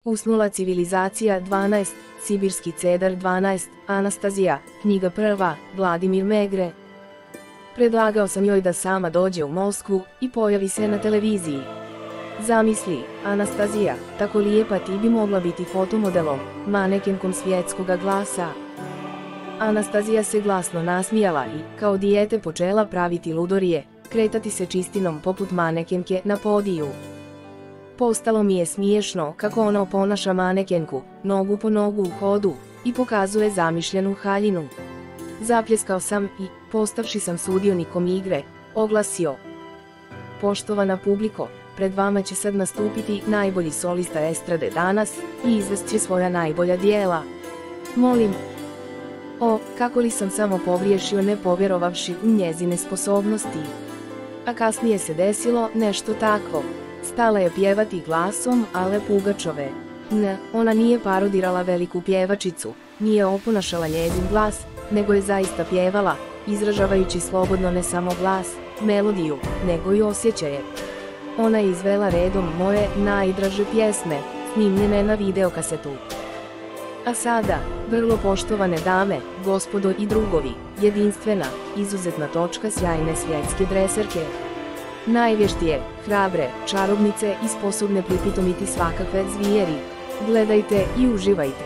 Usnula civilizacija 12, Sibirski cedar 12, Anastazija, knjiga prva, Vladimir Megre. Predlagao sam joj da sama dođe u Moskvu i pojavi se na televiziji. Zamisli, Anastazija, tako lijepa ti bi mogla biti fotomodelom, manekenkom svjetskoga glasa. Anastazija se glasno nasmijala i, kao dijete, počela praviti ludorije, kretati se čistinom poput manekenke na podiju. Postalo mi je smiješno kako ona oponaša manekenku, nogu po nogu u hodu, i pokazuje zamišljenu haljinu. Zapljeskao sam i, postavši sam sudionikom igre, oglasio: poštovana publiko, pred vama će sad nastupiti najbolji solista estrade danas i izvest će svoja najbolja dijela. Molim. O, kako li sam samo pogriješio ne povjerovavši u njezine sposobnosti. A kasnije se desilo nešto takvo. Stala je pjevati glasom Ale Pugačove. Ne, ona nije parodirala veliku pjevačicu, nije oponašala njezin glas, nego je zaista pjevala, izražavajući slobodno ne samo glas, melodiju, nego i osjećaje. Ona je izvela redom moje najdraže pjesme, snimljene na videokasetu. A sada, vrlo poštovane dame, gospodo i drugovi, jedinstvena, izuzetna točka sjajne svjetske dreserke. Najvještije, hrabre, čarobnice i sposobne pripitomiti svakakve zvijeri. Gledajte i uživajte.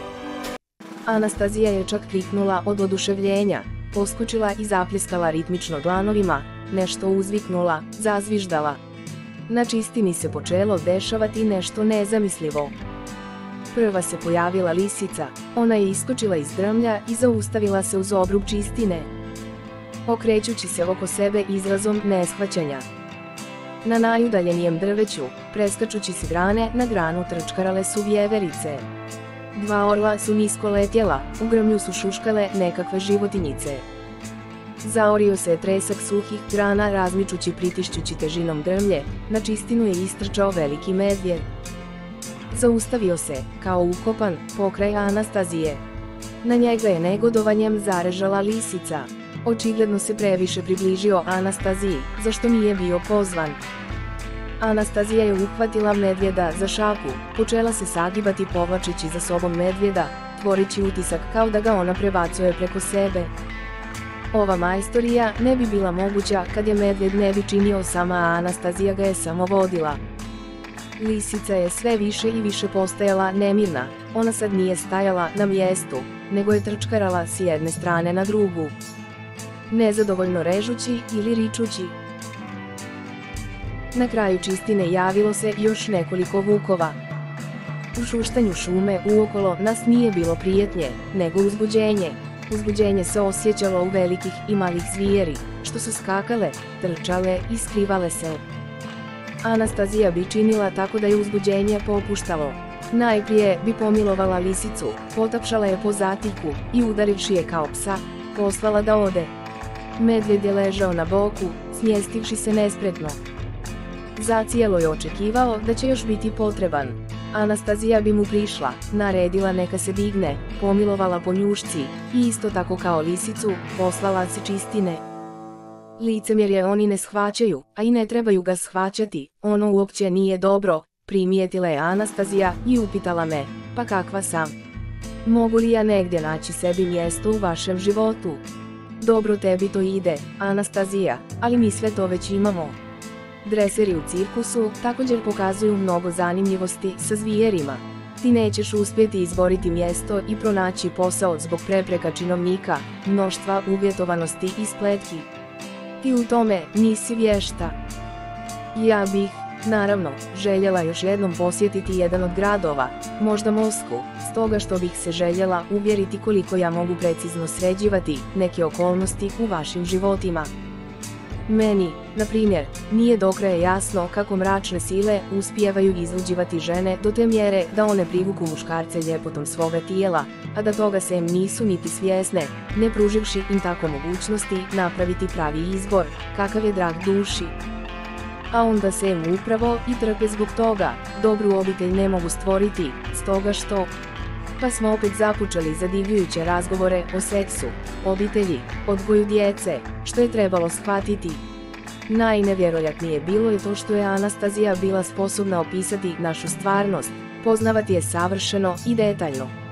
Anastazija je čak kliknula od oduševljenja, poskočila i zapljeskala ritmično dlanovima, nešto uzviknula, zazviždala. Na čistini se počelo dešavati nešto nezamislivo. Prva se pojavila lisica, ona je iskočila iz drmlja i zaustavila se uz obrub čistine, okrećući se oko sebe izrazom neshvaćanja. Na najudaljenijem drveću, preskačući s grane na granu, trčkarale su vjeverice. Dva orla su nisko letjela, u grmlju su šuškale nekakve životinjice. Zaorio se je tresak suhih grana razmičući pritišćući težinom drmlje, na čistinu je istrčao veliki medvjed. Zaustavio se, kao ukopan, pokraj Anastazije. Na njega je negodovanjem zarežala lisica. Očigledno se previše približio Anastaziji, zašto nije bio pozvan. Anastazija je uhvatila medvjeda za šaku, počela se sagibati povlačeći za sobom medvjeda, tvorići utisak kao da ga ona prebacuje preko sebe. Ova majstorija ne bi bila moguća kad je medvjed ne bi činio sama, a Anastazija ga je samo vodila. Lisica je sve više i više postajala nemirna, ona sad nije stajala na mjestu, nego je trčkarala s jedne strane na drugu, nezadovoljno režući ili ričući. Na kraju čistine javilo se još nekoliko vukova. U šuštanju šume uokolo nas nije bilo prijetnje, nego uzbuđenje. Uzbuđenje se osjećalo u velikih i malih zvijeri, što su skakale, trčale i skrivale se. Anastazija bi činila tako da je uzbuđenje popuštalo. Najprije bi pomilovala lisicu, potapšala je po zatiku i udarivši je kao psa, poslala da ode. Medvjed je ležao na boku, smjestivši se nespretno. Zacijelo je očekivao da će još biti potreban. Anastazija bi mu prišla, naredila neka se digne, pomilovala po njušci i isto tako kao lisicu, poslala se čistine. Licemjerje oni ne shvaćaju, a i ne trebaju ga shvaćati, ono uopće nije dobro, primijetila je Anastazija i upitala me, pa kakva sam? Mogu li ja negdje naći sebi mjesto u vašem životu? Dobro tebi to ide, Anastazija, ali mi sve to već imamo. Dreseri u cirkusu također pokazuju mnogo zanimljivosti sa zvijerima. Ti nećeš uspjeti izboriti mjesto i pronaći posao zbog prepreka činovnika, mnoštva uvjetovanosti i spletki. Ti u tome nisi vješta. Ja bih, naravno, željela još jednom posjetiti jedan od gradova, možda Moskvu, stoga što bih se željela uvjeriti koliko ja mogu precizno sređivati neke okolnosti u vašim životima. Meni, na primjer, nije do kraja jasno kako mračne sile uspijevaju izluđivati žene do te mjere da one privuku muškarce ljepotom svoga tijela, a da toga se im nisu niti svjesne, ne pruživši im tako mogućnosti napraviti pravi izbor, kakav je drag duši. A onda se im upravo i trpe zbog toga, dobru obitelj ne mogu stvoriti, stoga što... Pa smo opet započeli zadivljujuće razgovore o seksu, obitelji, odgoju djece, što je trebalo shvatiti. Najnevjerojatnije bilo je to što je Anastazija bila sposobna opisati našu stvarnost, poznavati je savršeno i detaljno.